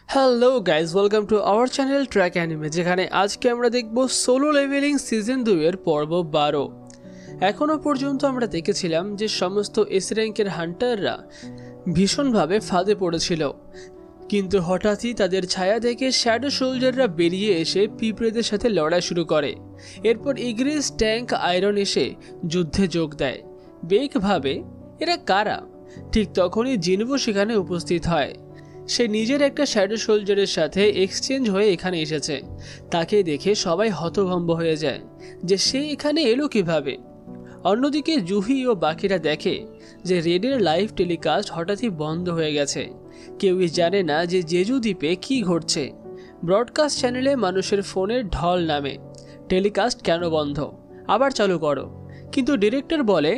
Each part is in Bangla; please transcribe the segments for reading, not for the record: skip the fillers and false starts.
Hello guys, welcome to our channel track anime, যেখানে আজকে আমরা দেখব সোলো লেভেলিং সিজন 2 এর পর্ব 12। এখনও পর্যন্ত আমরা দেখেছিলাম যে সমস্ত এস র্যাঙ্কের হান্টাররা ভীষণভাবে ফাঁদে পড়েছিল, কিন্তু হঠাৎই তাদের ছায়া দেখে শ্যাডো সোলজাররা বেরিয়ে এসে পিঁপড়েদের সাথে লড়াই শুরু করে। এরপর ইগ্রিস, ট্যাঙ্ক, আয়রন এসে যুদ্ধে যোগ দেয়। বেক ভাবে এরা কারা। ঠিক তখনই জিনভো সেখানে উপস্থিত হয়। সে নিজের একটা শ্যাডো সোলজারের সাথে এক্সচেঞ্জ হয়ে এখানে এসেছে। তাকে দেখে সবাই হতভম্ব হয়ে যায় যে সে এখানে এলো কিভাবে। অন্যদিকে জুহি ও বাকিরা দেখে যে রেডের লাইভ টেলিকাস্ট হঠাৎই বন্ধ হয়ে গেছে। কেউই জানে না যে জেজু দ্বীপে কী ঘটছে। ব্রডকাস্ট চ্যানেলে মানুষের ফোনের ঢল নামে, টেলিকাস্ট কেন বন্ধ, আবার চালু করো। কিন্তু ডিরেক্টর বলে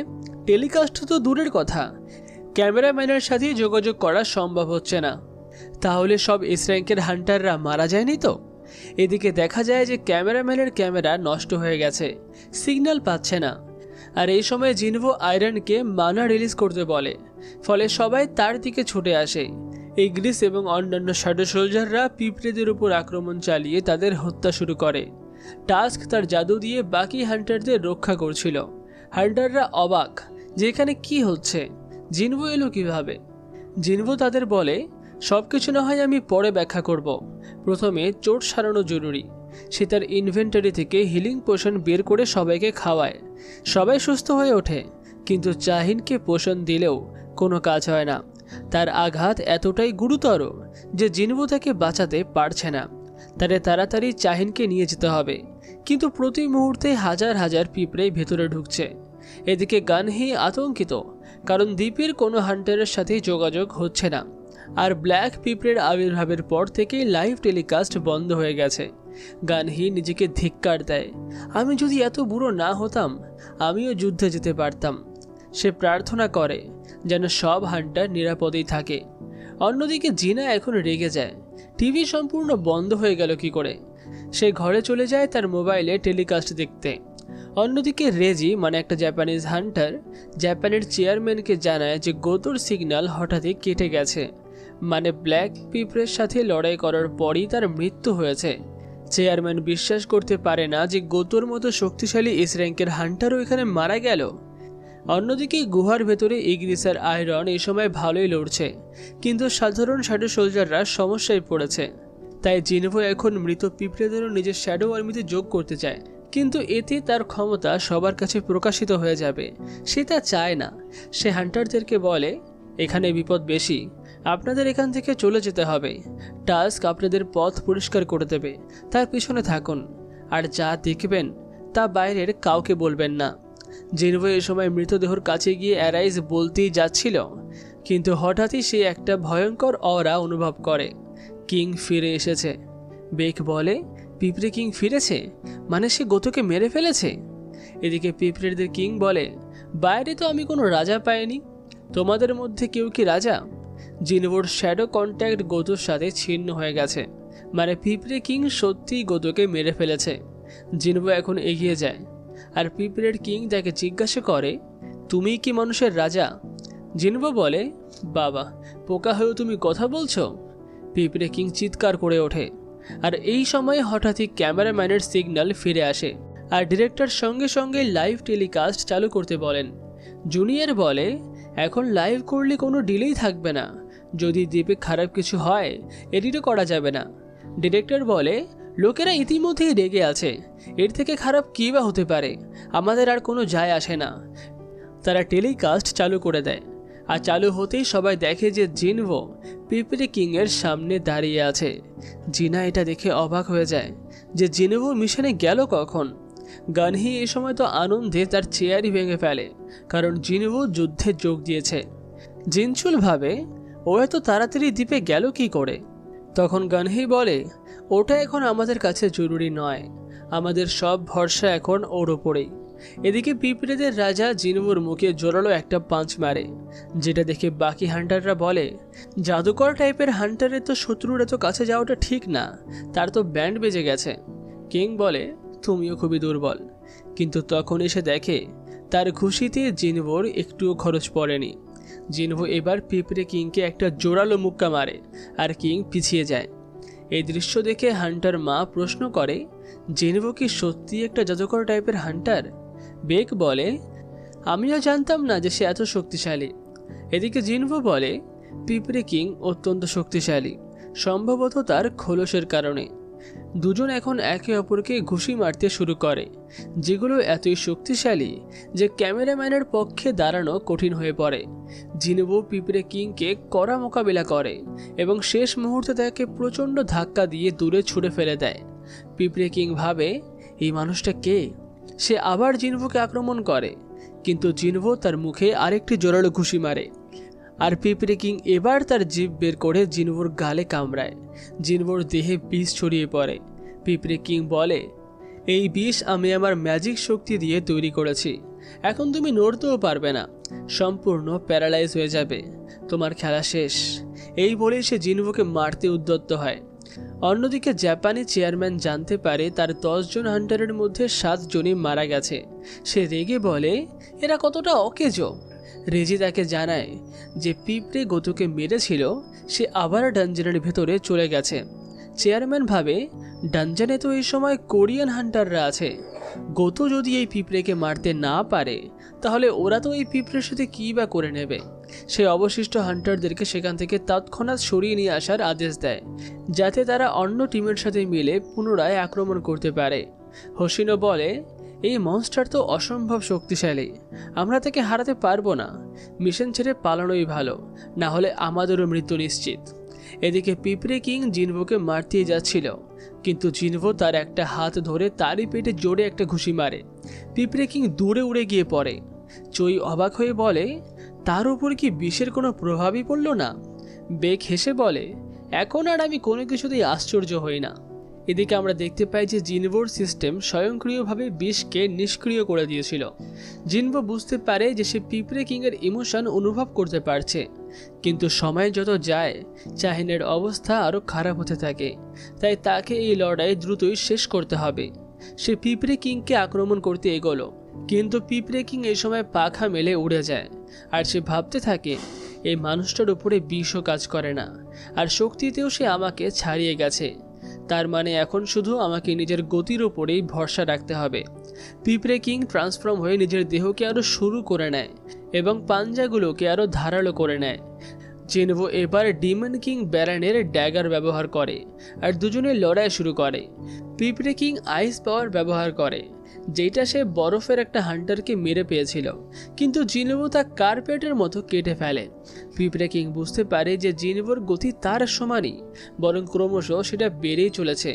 টেলিকাস্ট তো দূরের কথা, ক্যামেরাম্যানের সাথেই যোগাযোগ করা সম্ভব হচ্ছে না। তাহলে সব এস র্যাঙ্কের হান্টাররা মারা যায়নি তো? এদিকে দেখা যায় যে ক্যামেরাম্যানের ক্যামেরা নষ্ট হয়ে গেছে, সিগন্যাল পাচ্ছে না। আর এই সময় জিনভো আয়রনকে মানা রিলিজ করতে বলে, ফলে সবাই তার দিকে ছুটে আসে। ইগ্রিস এবং অন্যান্য শ্যাডো সোলজাররা পিঁপড়েদের উপর আক্রমণ চালিয়ে তাদের হত্যা শুরু করে। টাস্ক তার জাদু দিয়ে বাকি হান্টারদের রক্ষা করছিল। হান্টাররা অবাক যে এখানে কি হচ্ছে, জিনভো এলো কিভাবে। জিনভো তাদের বলে সবকিছু না হয় আমি পরে ব্যাখ্যা করব, প্রথমে চোট সারানো জরুরি। সে তার ইনভেন্টারি থেকে হিলিং পোশন বের করে সবাইকে খাওয়ায়। সবাই সুস্থ হয়ে ওঠে, কিন্তু চাহিনকে পোশন দিলেও কোনো কাজ হয় না। তার আঘাত এতটাই গুরুতর যে জিনভো তাকে বাঁচাতে পারছে না। তারে তাড়াতাড়ি চাহিনকে নিয়ে যেতে হবে, কিন্তু প্রতি মুহূর্তে হাজার হাজার পিঁপড়ে ভেতরে ঢুকছে। এদিকে গানহি আতঙ্কিত, কারণ দ্বীপের কোনো হান্টারের সাথে যোগাযোগ হচ্ছে না। আর ব্ল্যাক পিঁপড়ের আবির্ভাবের পর থেকেই লাইভ টেলিকাস্ট বন্ধ হয়ে গেছে। গানহি নিজেকে ধিক্কার দেয়, আমি যদি এত বুড়ো না হতাম আমিও যুদ্ধে যেতে পারতাম। সে প্রার্থনা করে যেন সব হান্টার নিরাপদেই থাকে। অন্যদিকে জিনা এখন রেগে যায়, টিভি সম্পূর্ণ বন্ধ হয়ে গেল কি করে। সে ঘরে চলে যায় তার মোবাইলে টেলিকাস্ট দেখতে। অন্যদিকে রেজি মানে একটা জাপানিজ হান্টার জাপানের চেয়ারম্যানকে জানায় যে গোতোর সিগন্যাল হঠাৎই কেটে গেছে, মানে ব্ল্যাক পিঁপড়ের সাথে লড়াই করার পরই তার মৃত্যু হয়েছে। চেয়ারম্যান বিশ্বাস করতে পারে না যে গোতোর মতো শক্তিশালী এস র্যাঙ্কের হান্টারও এখানে মারা গেল। অন্যদিকে গুহার ভেতরে ইগ্রিস আর আয়রন এই সময় ভালোই লড়ছে, কিন্তু সাধারণ শ্যাডো সোলজাররা সমস্যায় পড়েছে। তাই জিনভো এখন মৃত পিঁপড়েদেরও নিজের শ্যাডো আর্মিতে যোগ করতে চায়, কিন্তু এতে তার ক্ষমতা সবার কাছে প্রকাশিত হয়ে যাবে। সে তা চায় না। সে হান্টারদেরকে বলে এখানে বিপদ বেশি, আপনাদের এখান থেকে চলে যেতে হবে। টাস্ক আপনাদের পথ পরিষ্কার করে দেবে, তার পিছনে থাকুন, আর যা দেখবেন তা বাইরের কাউকে বলবেন না। জিনভো এ সময় মৃতদেহর কাছে গিয়ে অ্যারাইজ বলতেই যাচ্ছিল, কিন্তু হঠাৎই সে একটা ভয়ঙ্কর অরা অনুভব করে। কিং ফিরে এসেছে। বেক বলে পিঁপড়ে কিং ফিরেছে, মানে সে গোতোকে মেরে ফেলেছে। এদিকে পিঁপড়েদের কিং বলে বাইরে তো আমি কোনো রাজা পাইনি, তোমাদের মধ্যে কেউ কি রাজা? জিনভোর শ্যাডো কন্ট্যাক্ট গোতোর সাথে ছিন্ন হয়ে গেছে, মানে পিঁপড়ে কিং সত্যিই গোতোকে মেরে ফেলেছে। জিনভো এখন এগিয়ে যায়, আর পিঁপড়ের কিং তাকে জিজ্ঞাসা করে তুমি কি মানুষের রাজা? জিনভো বলে বাবা, পোকা হয়েও তুমি কথা বলছো? পিঁপড়ে কিং চিৎকার করে ওঠে। আর এই সময় হঠাৎই ক্যামেরাম্যানের সিগন্যাল ফিরে আসে, আর ডিরেক্টর সঙ্গে সঙ্গে লাইভ টেলিকাস্ট চালু করতে বলেন। জুনিয়র বলে এখন লাইভ করলে কোনো ডিলেই থাকবে না, যদি দ্বীপে খারাপ কিছু হয় এডিটও করা যাবে না। ডিরেক্টর বলে লোকেরা ইতিমধ্যেই রেগে আছে, এর থেকে খারাপ কী বা হতে পারে, আমাদের আর কোনো যায় আসে না। তারা টেলিকাস্ট চালু করে দেয়, আর চালু হতেই সবাই দেখে যে জিনভো পিঁপড়ে কিংয়ের সামনে দাঁড়িয়ে আছে। জিনা এটা দেখে অবাক হয়ে যায় যে জিনভো মিশনে গেল কখন। গানহি এই সময় তো আনন্দে তার চেয়ারই ভেঙে ফেলে, কারণ জিনভো যুদ্ধে যোগ দিয়েছে। জিনচুল ভাবে ও এত তাড়াতাড়ি দ্বীপে গেল কি করে। তখন গানহি বলে ওটা এখন আমাদের কাছে জরুরি নয়, আমাদের সব ভরসা এখন ওর ওপরেই। এদিকে পিঁপড়েদের রাজা জিনভোর মুখে জোরালো একটা পাঞ্চ মারে, যেটা দেখে বাকি হান্টাররা বলে জাদুকর টাইপের হান্টারের তো শত্রুর এত কাছে যাওয়াটা ঠিক না, তার তো ব্যান্ড বেজে গেছে। কিং বলে তুমিও খুবই দুর্বল, কিন্তু তখন এসে দেখে তার খুশিতে জিনভোর একটুও খরচ পড়েনি। জিনভো এবার পিঁপড়ে কিংকে একটা জোরালো মুক্কা মারে, আর কিং পিছিয়ে যায়। এই দৃশ্য দেখে হান্টার মা প্রশ্ন করে, জিনভো কি সত্যি একটা জাদুকর টাইপের হান্টার? বেক বলে, আমিও জানতাম না যে সে এত শক্তিশালী। এদিকে জিনভো বলে, পিঁপড়ে কিং অত্যন্ত শক্তিশালী, সম্ভবত তার খোলসের কারণে। দুজন এখন একে অপরকে ঘুষি মারতে শুরু করে, যেগুলো এতই শক্তিশালী যে ক্যামেরাম্যানের পক্ষে দাঁড়ানো কঠিন হয়ে পড়ে। জিনভো পিঁপড়ে কিংকে কড়া মোকাবিলা করে এবং শেষ মুহূর্তে তাকে প্রচণ্ড ধাক্কা দিয়ে দূরে ছুঁড়ে ফেলে দেয়। পিঁপড়ে কিং ভাবে, এই মানুষটা কে? সে আবার জিনভোকে আক্রমণ করে, কিন্তু জিনভো তার মুখে আরেকটি জোরালো ঘুষি মারে। আর পিঁপড়ে কিং এবার তার জিভ বের করে জিনভোর গালে কামড়ায়। জিনভোর দেহে বিষ ছড়িয়ে পড়ে। পিঁপড়ে কিং বলে, এই বিষ আমি আমার ম্যাজিক শক্তি দিয়ে তৈরি করেছি, এখন তুমি নড়তেও পারবে না, সম্পূর্ণ প্যারালাইজ হয়ে যাবে, তোমার খেলা শেষ। এই বলেই সে জিনভোকে মারতে উদ্যত হয়। অন্যদিকে জাপানি চেয়ারম্যান জানতে পারে তার 10 জন হান্টারের মধ্যে 7 জনই মারা গেছে। সে রেগে বলে, এরা কতটা অকেজো। রেজি তাকে জানায় যে পিঁপড়ে গতুকে মেরেছিল সে আবার ডানজনের ভেতরে চলে গেছে। চেয়ারম্যান ভাবে, ডানজনে তো এই সময় কোরিয়ান হান্টাররা আছে, গতু যদি এই পিঁপড়েকে মারতে না পারে তাহলে ওরা তো এই পিঁপড়ের সাথে কী বা করে নেবে। সে অবশিষ্ট হান্টারদেরকে সেখান থেকে তৎক্ষণাৎ সরিয়ে নিয়ে আসার আদেশ দেয়, যাতে তারা অন্য টিমের সাথে মিলে পুনরায় আক্রমণ করতে পারে। হোশিনো বলে, এই মনস্টার তো অসম্ভব শক্তিশালী, আমরা তাকে হারাতে পারবো না, মিশন ছেড়ে পালানোই ভালো, না হলে আমাদেরও মৃত্যু নিশ্চিত। এদিকে পিঁপড়ে কিং জিনভোকে মারতেই যাচ্ছিল, কিন্তু জিনভো তার একটা হাত ধরে তারই পেটে জোরে একটা ঘুষি মারে। পিঁপড়ে কিং দূরে উড়ে গিয়ে পড়ে। চই অবাক হয়ে বলে, তার উপর কি বিষের কোনো প্রভাবই পড়ল না? বেক হেসে বলে, এখন আর আমি কোনো কিছুতেই আশ্চর্য হই না। এদিকে আমরা দেখতে পাই যে জিনভোর সিস্টেম স্বয়ংক্রিয়ভাবে বিষকে নিষ্ক্রিয় করে দিয়েছিল। জিনভো বুঝতে পারে যে সে পিঁপড়ে কিংয়ের ইমোশন অনুভব করতে পারছে, কিন্তু সময় যত যায় চাহিনের অবস্থা আরও খারাপ হতে থাকে, তাই তাকে এই লড়াই দ্রুতই শেষ করতে হবে। সে পিঁপড়ে কিংকে আক্রমণ করতে এগোলো, কিন্তু পিঁপড়ে কিং এই সময় পাখা মেলে উড়ে যায়। আর সে ভাবতে থাকে, এই মানুষটার উপরে বিষও কাজ করে না, আর শক্তিতেও সে আমাকে ছাড়িয়ে গেছে, তার মানে এখন শুধু আমাকে নিজের গতির ওপরেই ভরসা রাখতে হবে। পিঁপড়ে কিং ট্রান্সফর্ম হয়ে নিজের দেহকে আরও শুরু করে নেয় এবং পাঞ্জাগুলোকে আরও ধারালো করে নেয়। জিনভো এবার ডিমন কিং ব্যারানের ড্যাগার ব্যবহার করে আর দুজনে লড়াই শুরু করে। পিঁপড়ে কিং আইস পাওয়ার ব্যবহার করে, যেটা সে বরফের একটা হান্টারকে মেরে পেয়েছিল, কিন্তু জিনভো তা কার্পেটের মতো কেটে ফেলে। পিঁপড়ে কিং বুঝতে পারে যে জিনভোর গতি তার সমানই, বরং ক্রমশ সেটা বেড়েই চলেছে।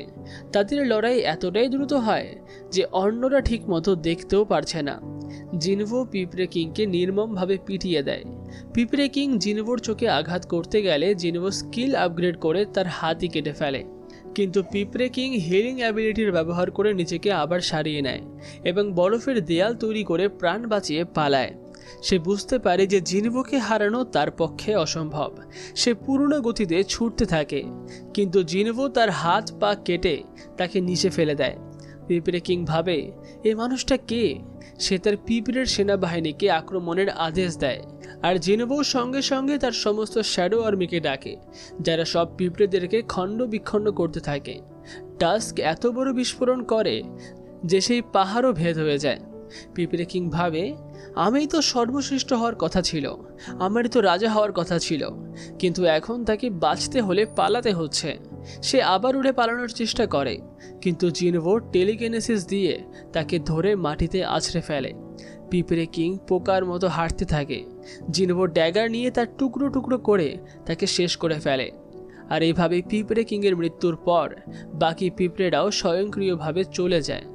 তাদের লড়াই এতটাই দ্রুত হয় যে অন্যরা ঠিক মতো দেখতেও পারছে না। জিনভো পিঁপড়ে কিংকে নির্মমভাবে পিটিয়ে দেয়। পিঁপড়ে কিং জিনভোর চোখে আঘাত করতে গেলে জিনভো স্কিল আপগ্রেড করে তার হাতই কেটে ফেলে, কিন্তু পিঁপড়ে কিং হিলিং অ্যাবিলিটির ব্যবহার করে নিজেকে আবার সারিয়ে নেয় এবং বরফের দেয়াল তৈরি করে প্রাণ বাঁচিয়ে পালায়। সে বুঝতে পারে যে জিনভোকে হারানো তার পক্ষে অসম্ভব। সে পুরনো গতিতে ছুটতে থাকে, কিন্তু জিনভো তার হাত পা কেটে তাকে নিচে ফেলে দেয়। পিঁপড়ে কিং ভাবে, এই মানুষটা কে? সে তার পিঁপড়ের সেনাবাহিনীকে আক্রমণের আদেশ দেয়, আর জিনভো সঙ্গে সঙ্গে তার সমস্ত শ্যাডো আর্মিকে ডাকে, যারা সব পিঁপড়েদেরকে খণ্ড বিখণ্ড করতে থাকে। টাস্ক এত বড় বিস্ফোরণ করে যে সেই পাহাড়ও ভেদ হয়ে যায়। পিঁপড়ে কিং ভাবে, আমিই তো সর্বশ্রেষ্ঠ হওয়ার কথা ছিল, আমারই তো রাজা হওয়ার কথা ছিল, কিন্তু এখন তাকে বাঁচতে হলে পালাতে হচ্ছে। সে আবার উড়ে পালানোর চেষ্টা করে, কিন্তু জিনভো টেলিকিনেসিস দিয়ে তাকে ধরে মাটিতে আছড়ে ফেলে। পিঁপড়ে কিং পোকার মতো হাঁটতে থাকে। জিনভো ড্যাগার নিয়ে তার টুকরো টুকরো করে তাকে শেষ করে ফেলে। আর এইভাবে পিঁপড়ে কিংয়ের মৃত্যুর পর বাকি পিঁপড়েরাও স্বয়ংক্রিয়ভাবে চলে যায়।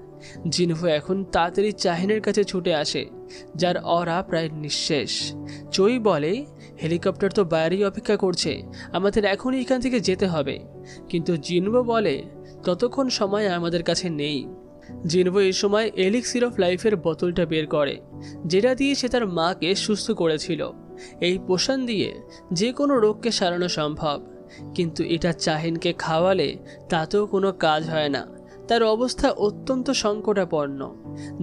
জিনভো এখন তাড়াতাড়ি চাহিনের কাছে ছুটে আসে, যার অরা প্রায় নিঃশেষ। চই বলে, হেলিকপ্টার তো বাইরেই অপেক্ষা করছে, আমাদের এখনই এখান থেকে যেতে হবে। কিন্তু জিনভো বলে, ততক্ষণ সময় আমাদের কাছে নেই। জিনভো এই সময় এলিক্সির অফ লাইফের বোতলটা বের করে, যেটা দিয়ে সে তার মাকে সুস্থ করেছিল। এই পোষণ দিয়ে যে কোনো রোগকে সারানো সম্ভব, কিন্তু এটা চাহিনকে খাওয়ালে তাতেও কোনো কাজ হয় না। তার অবস্থা অত্যন্ত সংকটাপন্ন।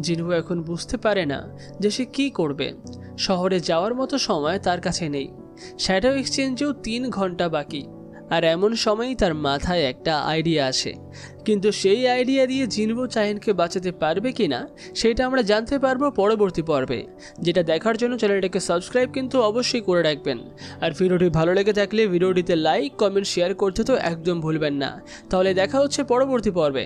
জিনভো এখন বুঝতে পারে না যে সে কী করবে। শহরে যাওয়ার মতো সময় তার কাছে নেই। শ্যাডো এক্সচেঞ্জেও 3 ঘন্টা বাকি। আর এমন সময়ই তার মাথায় একটা আইডিয়া আসে, কিন্তু সেই আইডিয়া দিয়ে জিনবো চাহিনকে বাঁচাতে পারবে কিনা সেটা আমরা জানতে পারবো পরবর্তী পর্বে, যেটা দেখার জন্য চ্যানেলটাকে সাবস্ক্রাইব কিন্তু অবশ্যই করে রাখবেন। আর ভিডিওটি ভালো লেগে থাকলে ভিডিওটিতে লাইক, কমেন্ট, শেয়ার করতে তো একদম ভুলবেন না। তাহলে দেখা হচ্ছে পরবর্তী পর্বে।